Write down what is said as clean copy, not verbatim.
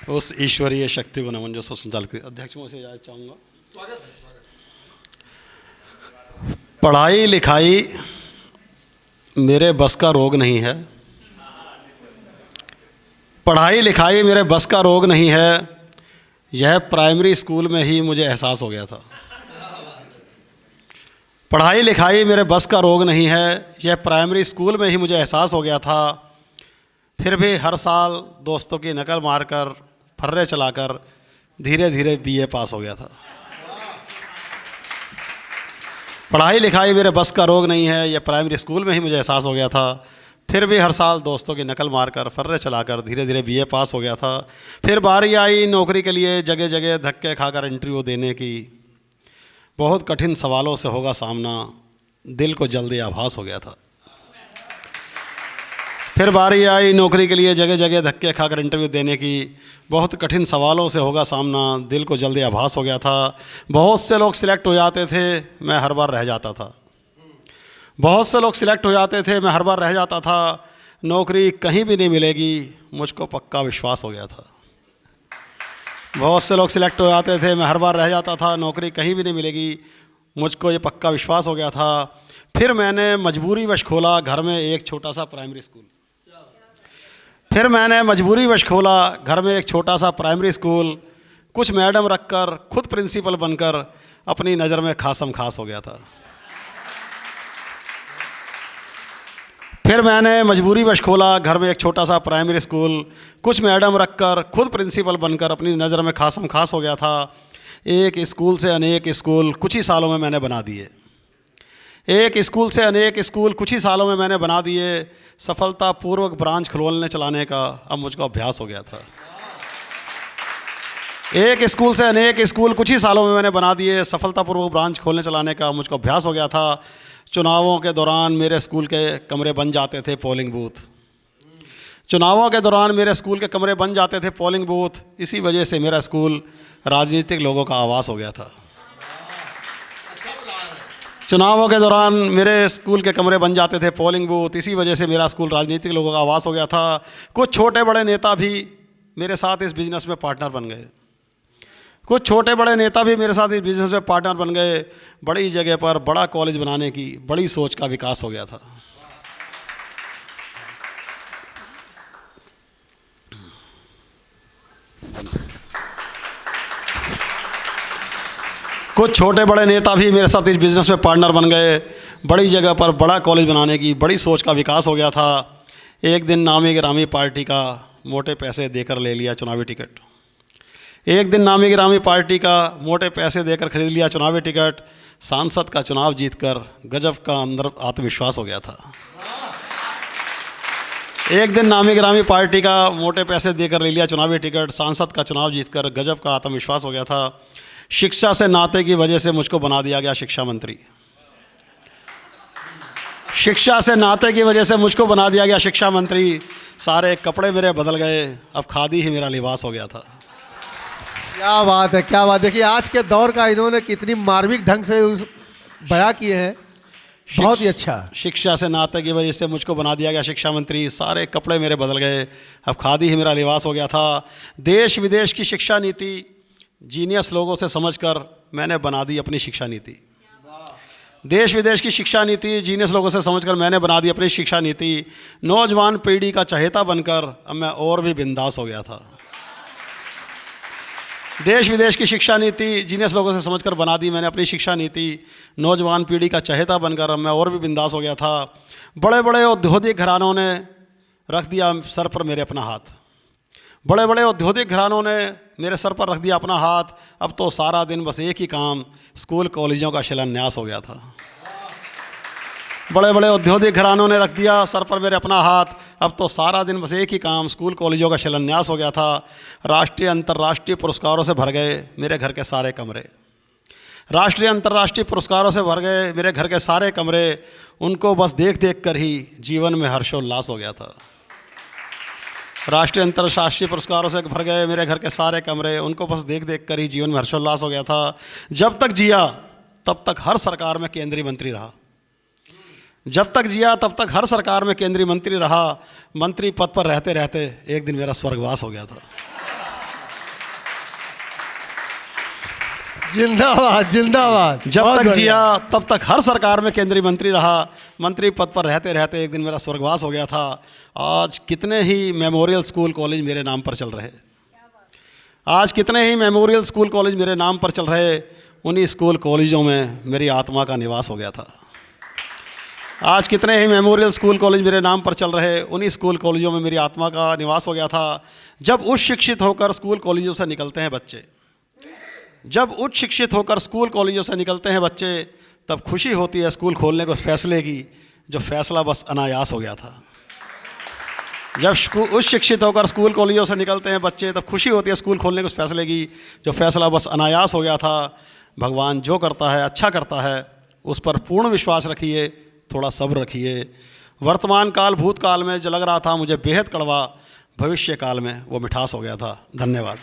उस ईश्वरीय शक्ति को नमन जो संचालित करी। अध्यक्ष मैं से इजाज़त चाहूँगा। स्वागत है। पढ़ाई लिखाई मेरे बस का रोग नहीं है। पढ़ाई लिखाई मेरे बस का रोग नहीं है, यह प्राइमरी स्कूल में ही मुझे एहसास हो गया था। पढ़ाई लिखाई मेरे बस का रोग नहीं है, यह प्राइमरी स्कूल में ही मुझे एहसास हो गया था। फिर भी हर साल दोस्तों की नकल मारकर फर्रे चलाकर धीरे धीरे बीए पास हो गया था। पढ़ाई लिखाई मेरे बस का रोग नहीं है, यह प्राइमरी स्कूल में ही मुझे एहसास हो गया था। फिर भी हर साल दोस्तों की नकल मारकर फर्रे चलाकर धीरे धीरे बीए पास हो गया था। फिर बारी आई नौकरी के लिए जगह जगह धक्के खाकर इंटरव्यू देने की। बहुत कठिन सवालों से होगा सामना, दिल को जल्दी आभास हो गया था। फिर बारी आई नौकरी के लिए जगह जगह धक्के खाकर इंटरव्यू देने की। बहुत कठिन सवालों से होगा सामना, दिल को जल्दी आभास हो गया था। बहुत से लोग सिलेक्ट हो जाते थे, मैं हर बार रह जाता था। बहुत से लोग सिलेक्ट हो जाते थे, मैं हर बार रह जाता था। नौकरी कहीं भी नहीं मिलेगी, मुझको पक्का विश्वास हो गया था। बहुत से लोग सिलेक्ट हो जाते थे, मैं हर बार रह जाता था। नौकरी कहीं भी नहीं मिलेगी, मुझको ये पक्का विश्वास हो गया था। फिर मैंने मजबूरीवश खोला घर में एक छोटा सा प्राइमरी स्कूल। फिर मैंने मजबूरीवश खोला घर में एक छोटा सा प्राइमरी स्कूल। कुछ मैडम रखकर खुद प्रिंसिपल बनकर अपनी नज़र में खासम खास हो गया था। फिर मैंने मजबूरीवश खोला घर में एक छोटा सा प्राइमरी स्कूल। कुछ मैडम रखकर खुद प्रिंसिपल बनकर अपनी नज़र में खासम खास हो गया था। एक स्कूल से अनेक स्कूल कुछ ही सालों में मैंने बना दिए। एक स्कूल से अनेक स्कूल कुछ ही सालों में मैंने बना दिए। सफलतापूर्वक ब्रांच खोलने चलाने का अब मुझको अभ्यास हो गया था। एक स्कूल से अनेक स्कूल कुछ ही सालों में मैंने बना दिए। सफलतापूर्वक ब्रांच खोलने चलाने का मुझको अभ्यास हो गया था। चुनावों के दौरान मेरे स्कूल के कमरे बन जाते थे पोलिंग बूथ। चुनावों के दौरान मेरे स्कूल के कमरे बन जाते थे पोलिंग बूथ। इसी वजह से मेरा स्कूल राजनीतिक लोगों का आवास हो गया था। चुनावों के दौरान मेरे स्कूल के कमरे बन जाते थे पोलिंग बूथ। इसी वजह से मेरा स्कूल राजनीतिक लोगों का आवास हो गया था। कुछ छोटे बड़े नेता भी मेरे साथ इस बिज़नेस में पार्टनर बन गए। कुछ छोटे बड़े नेता भी मेरे साथ इस बिज़नेस में पार्टनर बन गए। बड़ी जगह पर बड़ा कॉलेज बनाने की बड़ी सोच का विकास हो गया था। कुछ छोटे बड़े नेता भी मेरे साथ इस बिज़नेस में पार्टनर बन गए। बड़ी जगह पर बड़ा कॉलेज बनाने की बड़ी सोच का विकास हो गया था। एक दिन नामी गिरामी पार्टी का मोटे पैसे देकर ले लिया चुनावी टिकट। एक दिन नामी गिरामी पार्टी का मोटे पैसे देकर खरीद लिया चुनावी टिकट। सांसद का चुनाव जीतकर गजब का अंदर आत्मविश्वास हो गया था। एक दिन नामी गिरामी पार्टी का मोटे पैसे देकर ले लिया चुनावी टिकट। सांसद का चुनाव जीतकर गजब का आत्मविश्वास हो गया था। शिक्षा से नाते की वजह से मुझको बना दिया गया शिक्षा मंत्री। शिक्षा से नाते की वजह से मुझको बना दिया गया शिक्षा मंत्री। सारे कपड़े मेरे बदल गए, अब खादी ही मेरा लिबास हो गया था। क्या बात है, क्या बात। देखिए आज के दौर का इन्होंने कितनी मार्मिक ढंग से बयां किए हैं, बहुत ही अच्छा। शिक्षा से नाते की वजह से मुझको बना दिया गया शिक्षा मंत्री। सारे कपड़े मेरे बदल गए, अब खादी ही मेरा लिबास हो गया था। देश विदेश की शिक्षा नीति जीनियस लोगों से समझकर मैंने बना दी अपनी शिक्षा नीति। देश विदेश की शिक्षा नीति जीनियस लोगों से समझकर मैंने बना दी अपनी शिक्षा नीति। नौजवान पीढ़ी का चहेता बनकर अब मैं और भी बिंदास हो गया था। देश विदेश की शिक्षा नीति जीनियस लोगों से समझकर बना दी मैंने अपनी शिक्षा नीति। नौजवान पीढ़ी का चहेता बनकर अब मैं और भी बिंदास हो गया था। बड़े बड़े औद्योगिक घरानों ने रख दिया सर पर मेरे अपना हाथ। बड़े बड़े औद्योगिक घरानों ने मेरे सर पर रख दिया अपना हाथ। अब तो सारा दिन बस एक ही काम, स्कूल कॉलेजों का शिलान्यास हो गया था। बड़े बड़े औद्योगिक घरानों ने रख दिया सर पर मेरे अपना हाथ। अब तो सारा दिन बस एक ही काम, स्कूल कॉलेजों का शिलान्यास हो गया था। राष्ट्रीय अंतर्राष्ट्रीय पुरस्कारों से भर गए मेरे घर के सारे कमरे। राष्ट्रीय अंतर्राष्ट्रीय पुरस्कारों से भर गए मेरे घर के सारे कमरे। उनको बस देख देख कर ही जीवन में हर्षोल्लास हो गया था। राष्ट्रीय अंतर्राष्ट्रीय पुरस्कारों से भर गए मेरे घर के सारे कमरे। उनको बस देख देख कर ही जीवन में हर्षोल्लास हो गया था। जब तक जिया तब तक हर सरकार में केंद्रीय मंत्री रहा। जब तक जिया तब तक हर सरकार में केंद्रीय मंत्री रहा। मंत्री पद पर रहते रहते एक दिन मेरा स्वर्गवास हो गया था। जिंदाबाद जिंदाबाद। जब बहुत तक बढ़िया। जिया तब तक हर सरकार में केंद्रीय मंत्री रहा। मंत्री पद पर रहते रहते एक दिन मेरा स्वर्गवास हो गया था। आज कितने ही मेमोरियल स्कूल कॉलेज मेरे नाम पर चल रहे, आज कितने ही मेमोरियल स्कूल कॉलेज मेरे नाम पर चल रहे। उन्हीं स्कूल कॉलेजों में मेरी आत्मा का निवास हो गया था। आज कितने ही मेमोरियल स्कूल कॉलेज मेरे नाम पर चल रहे, उन्हीं स्कूल कॉलेजों में मेरी आत्मा का निवास हो गया था। जब उच्च शिक्षित होकर स्कूल कॉलेजों से निकलते हैं बच्चे, जब उच्च शिक्षित होकर स्कूल कॉलेजों से निकलते हैं बच्चे, तब खुशी होती है स्कूल खोलने को उस फैसले की जो फैसला बस अनायास हो गया था। जब उच्च शिक्षित होकर स्कूल कॉलेजों से निकलते हैं बच्चे, तब खुशी होती है स्कूल खोलने को उस फैसले की जो फैसला बस अनायास हो गया था। भगवान जो करता है अच्छा करता है, उस पर पूर्ण विश्वास रखिए, थोड़ा सब्र रखिए। वर्तमान काल भूतकाल में जो लग रहा था मुझे बेहद कड़वा, भविष्य काल में वो मिठास हो गया था। धन्यवाद।